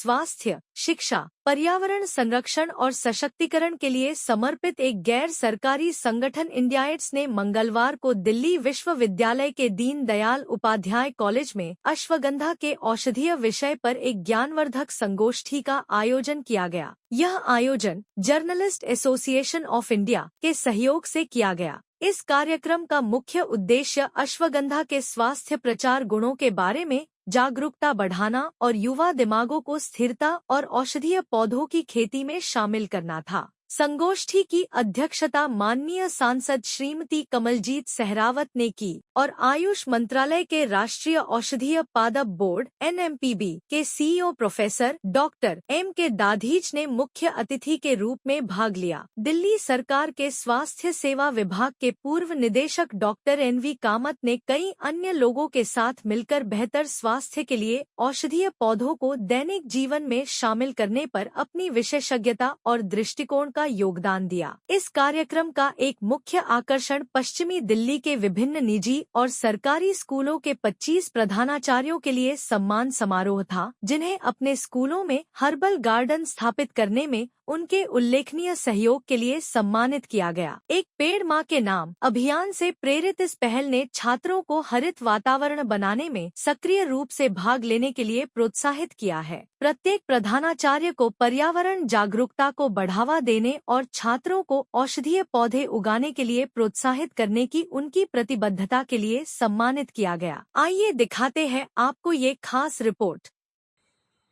स्वास्थ्य, शिक्षा, पर्यावरण संरक्षण और सशक्तिकरण के लिए समर्पित एक गैर सरकारी संगठन इंडियाइट्स ने मंगलवार को दिल्ली विश्वविद्यालय के दीन दयाल उपाध्याय कॉलेज में अश्वगंधा के औषधीय विषय पर एक ज्ञानवर्धक संगोष्ठी का आयोजन किया गया। यह आयोजन जर्नलिस्ट एसोसिएशन ऑफ इंडिया के सहयोग से किया गया। इस कार्यक्रम का मुख्य उद्देश्य अश्वगंधा के स्वास्थ्य प्रचार गुणों के बारे में जागरूकता बढ़ाना और युवा दिमागों को स्थिरता और औषधीय पौधों की खेती में शामिल करना था। संगोष्ठी की अध्यक्षता माननीय सांसद श्रीमती कमलजीत सहरावत ने की और आयुष मंत्रालय के राष्ट्रीय औषधीय पादप बोर्ड (NMPB) के CEO professor doctor M.K. Dadhich ने मुख्य अतिथि के रूप में भाग लिया। दिल्ली सरकार के स्वास्थ्य सेवा विभाग के पूर्व निदेशक डॉक्टर N.V. कामत ने कई अन्य लोगों के साथ मिलकर बेहतर स्वास्थ्य के लिए औषधीय पौधों को दैनिक जीवन में शामिल करने पर अपनी विशेषज्ञता और दृष्टिकोण का योगदान दिया। इस कार्यक्रम का एक मुख्य आकर्षण पश्चिमी दिल्ली के विभिन्न निजी और सरकारी स्कूलों के 25 प्रधानाचार्यों के लिए सम्मान समारोह था, जिन्हें अपने स्कूलों में हर्बल गार्डन स्थापित करने में उनके उल्लेखनीय सहयोग के लिए सम्मानित किया गया। एक पेड़ माँ के नाम अभियान से प्रेरित इस पहल ने छात्रों को हरित वातावरण बनाने में सक्रिय रूप से भाग लेने के लिए प्रोत्साहित किया है। प्रत्येक प्रधानाचार्य को पर्यावरण जागरूकता को बढ़ावा देने और छात्रों को औषधीय पौधे उगाने के लिए प्रोत्साहित करने की उनकी प्रतिबद्धता के लिए सम्मानित किया गया। आइए दिखाते हैं आपको ये खास रिपोर्ट।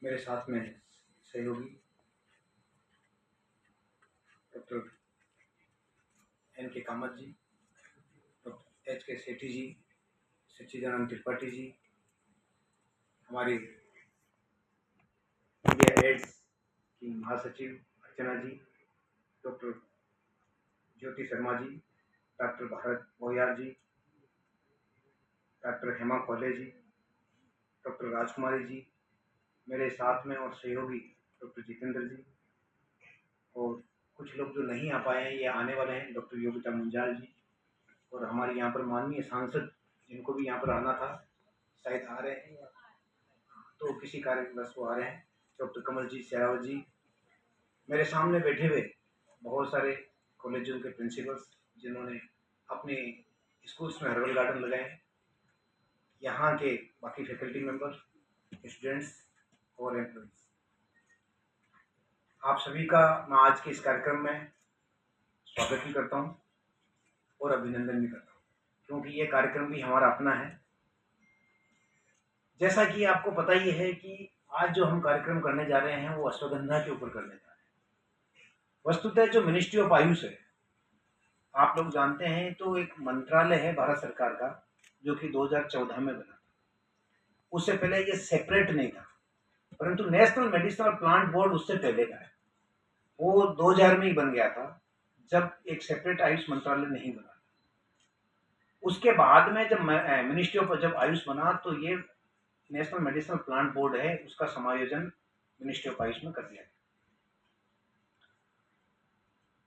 मेरे साथ में सहयोगी डॉक्टर N.K. कामत जी, डॉक्टर H.K. सेठी जी, सच्चिदानंद त्रिपाठी जी, हमारी इंडिया एड्स की महासचिव अर्चना जी, डॉक्टर ज्योति शर्मा जी, डॉक्टर भारत बोयार जी, डॉक्टर हेमा कौले जी, डॉक्टर राजकुमारी जी, मेरे साथ में और सहयोगी डॉक्टर जितेंद्र जी, और कुछ लोग जो नहीं आ पाए हैं ये आने वाले हैं, डॉक्टर योगिता मुंजाल जी, और हमारे यहाँ पर माननीय सांसद जिनको भी यहाँ पर आना था शायद आ रहे हैं, तो किसी कार्यवश वो आ रहे हैं, डॉक्टर कमलजीत सहरावत जी, मेरे सामने बैठे हुए बहुत सारे कॉलेजों के प्रिंसिपल्स जिन्होंने अपने स्कूल्स में हर्बल गार्डन लगाए हैं, यहाँ के बाकी फैकल्टी मेंबर, स्टूडेंट्स और एम्प्लॉइज, आप सभी का मैं आज के इस कार्यक्रम में स्वागत भी करता हूँ और अभिनंदन भी करता हूँ, क्योंकि ये कार्यक्रम भी हमारा अपना है। जैसा कि आपको पता ही है कि आज जो हम कार्यक्रम करने जा रहे हैं वो अश्वगंधा के ऊपर करने जा रहे हैं। वस्तुतः जो मिनिस्ट्री ऑफ आयुष है, आप लोग जानते हैं, तो एक मंत्रालय है भारत सरकार का जो कि 2014 में बना था। उससे पहले ये सेपरेट नहीं था, परंतु नेशनल मेडिसिनल प्लांट बोर्ड उससे पहले का है। वो 2000 में ही बन गया था, जब एक सेपरेट आयुष मंत्रालय नहीं बना। उसके बाद में जब मिनिस्ट्री ऑफ जब आयुष बना तो ये नेशनल मेडिसिनल प्लांट बोर्ड है, उसका समायोजन मिनिस्ट्री ऑफ आयुष में कर दिया गया।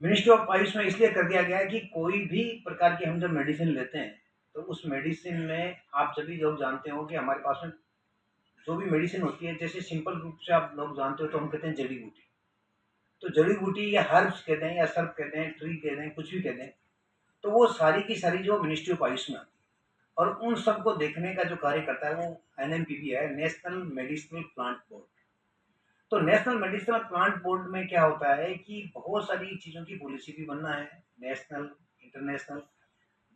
मिनिस्ट्री ऑफ आयुष में इसलिए कर दिया गया है कि कोई भी प्रकार की हम जब मेडिसिन लेते हैं तो उस मेडिसिन में आप सभी लोग जानते हो कि हमारे पास में जो भी मेडिसिन होती है, जैसे सिंपल रूप से आप लोग जानते हो तो हम कहते हैं जड़ी बूटी, तो जड़ी बूटी या हर्ब्स कहते हैं या सर्ब कहते हैं, ट्री कहते हैं, कुछ भी कहते हैं, तो वो सारी की सारी जो मिनिस्ट्री ऑफ आयुष में आती है, और उन सबको देखने का जो कार्य करता है वो NMPB है, नेशनल मेडिसिनल प्लांट बोर्ड। तो नेशनल मेडिसिनल प्लांट बोर्ड में क्या होता है कि बहुत सारी चीज़ों की पॉलिसी भी बनना है, नेशनल, इंटरनेशनल,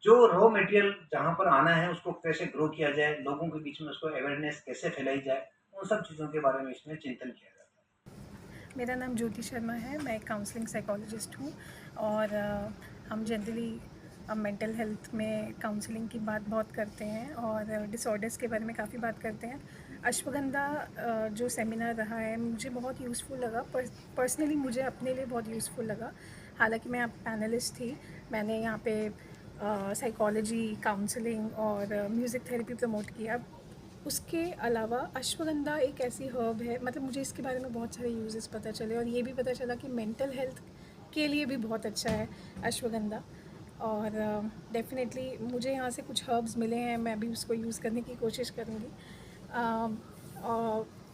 जो रॉ मटेरियल जहाँ पर आना है उसको कैसे ग्रो किया जाए, लोगों के बीच में उसको अवेयरनेस कैसे फैलाई जाए, उन सब चीज़ों के बारे में इसमें चिंतन किया जाता है। मेरा नाम ज्योति शर्मा है, मैं एक काउंसलिंग साइकोलॉजिस्ट हूँ और हम जनरली मेंटल हेल्थ में काउंसलिंग की बात बहुत करते हैं और डिसऑर्डर्स के बारे में काफ़ी बात करते हैं। अश्वगंधा जो सेमिनार रहा है मुझे बहुत यूज़फुल लगा, पर्सनली मुझे अपने लिए बहुत यूज़फुल लगा। हालांकि मैं पैनलिस्ट थी, मैंने यहाँ पे साइकोलॉजी, काउंसलिंग और म्यूज़िक थेरेपी प्रमोट किया। उसके अलावा अश्वगंधा एक ऐसी हर्ब है, मतलब मुझे इसके बारे में बहुत सारे यूजेस पता चले और ये भी पता चला कि मेंटल हेल्थ के लिए भी बहुत अच्छा है अश्वगंधा। और डेफिनेटली मुझे यहाँ से कुछ हर्ब्स मिले हैं, मैं भी उसको यूज़ करने की कोशिश करूँगी।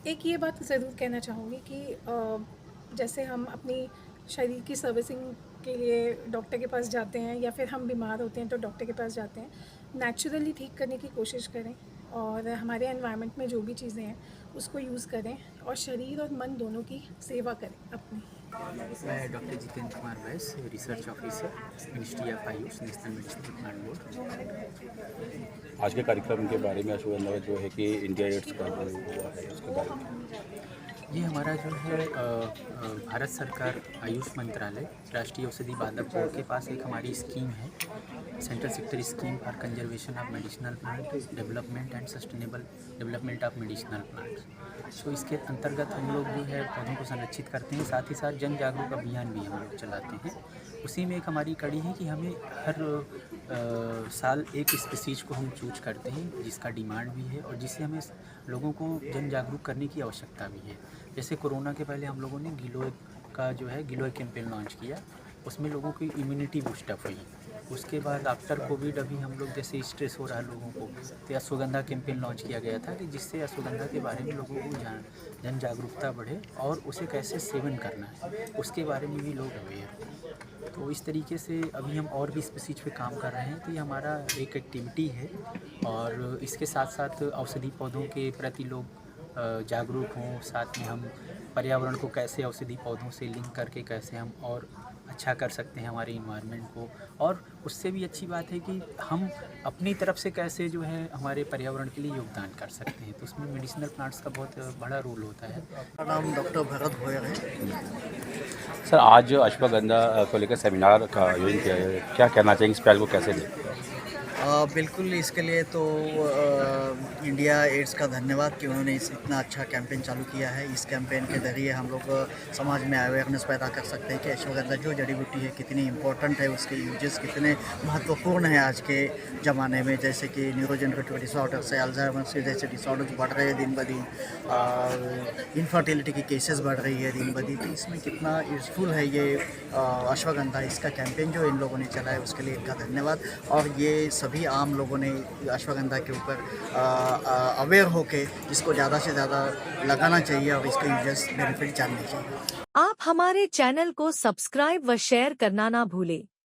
एक ये बात ज़रूर कहना चाहूँगी कि जैसे हम अपनी शरीर की सर्विसिंग के लिए डॉक्टर के पास जाते हैं या फिर हम बीमार होते हैं तो डॉक्टर के पास जाते हैं, नेचुरली ठीक करने की कोशिश करें और हमारे एनवायरनमेंट में जो भी चीज़ें हैं उसको यूज़ करें और शरीर और मन दोनों की सेवा करें अपनी। मैं डॉक्टर जितेंद्र कुमार वैस, research officer, ministry of Ayush, national medicinal plant board. आज के कार्यक्रम के बारे में अशोक जो है कि इंडिया एड्स का जो हुआ है उसके बारे में ये हमारा जो है भारत सरकार आयुष मंत्रालय, राष्ट्रीय औषधि मानक बोर्ड के पास एक हमारी स्कीम है, central sector scheme for conservation of medicinal plant development and sustainable development of medicinal plants. So इसके अंतर्गत हम लोग जो है पौधों को संरक्षित करते हैं, साथ ही साथ जन जागरूक अभियान भी हम लोग चलाते हैं। उसी में एक हमारी कड़ी है कि हमें हर साल एक स्पीसीज को हम चूज करते हैं जिसका डिमांड भी है और जिससे हमें लोगों को जन जागरूक करने की आवश्यकता भी है। जैसे कोरोना के पहले हम लोगों ने गिलोय का जो है गिलोय कैंपेन लॉन्च किया, उसमें लोगों की इम्यूनिटी बूस्टअप हुई। उसके बाद आफ्टर कोविड अभी हम लोग जैसे स्ट्रेस हो रहा है लोगों को, तो अश्वगंधा कैंपेन लॉन्च किया गया था कि जिससे अश्वगंधा के बारे में लोगों को जन जागरूकता बढ़े और उसे कैसे सेवन करना है उसके बारे में भी लोग अवेयर। तो इस तरीके से अभी हम और भी स्पीसीज पे काम कर रहे हैं, तो ये हमारा एक एक्टिविटी है और इसके साथ साथ औषधि पौधों के प्रति लोग जागरूक हों। साथ में हम पर्यावरण को कैसे औषधि पौधों से लिंक करके कैसे हम और अच्छा कर सकते हैं हमारे इन्वायरमेंट को, और उससे भी अच्छी बात है कि हम अपनी तरफ से कैसे जो है हमारे पर्यावरण के लिए योगदान कर सकते हैं। तो उसमें मेडिसिनल प्लांट्स का बहुत बड़ा रोल होता है। मेरा नाम डॉक्टर भरत भोयर है। सर आज अश्वगंधा को लेकर सेमिनार का आयोजन किया है, क्या कहना चाहेंगे, इस पहल को कैसे देखते हैं? बिल्कुल, इसके लिए तो इंडिया एड्स का धन्यवाद कि उन्होंने इतना अच्छा कैंपेन चालू किया है। इस कैंपेन के ज़रिए हम लोग समाज में अवेयरनेस पैदा कर सकते हैं कि अश्वगंधा जो जड़ी बूटी है कितनी इम्पोर्टेंट है, उसके यूजेस कितने महत्वपूर्ण हैं आज के ज़माने में। जैसे कि न्यूरोजेनेटिव डिसऑर्डर से अल्जाइमर से जैसे डिसऑर्डर्स बढ़ रहे हैं दिन ब दिन, और इनफर्टिलिटी की केसेस बढ़ रही है दिन ब दिन। तो इसमें कितना यूज़फुल है ये अश्वगंधा, इसका कैंपेन जो इन लोगों ने चलाया उसके लिए इनका धन्यवाद। और ये सभी आम लोगों ने अश्वगंधा के ऊपर अवेयर होके इसको ज़्यादा से ज़्यादा लगाना चाहिए और इसके यूजर्स बेनिफिट जानने चाहिए। आप हमारे चैनल को सब्सक्राइब व शेयर करना ना भूलें।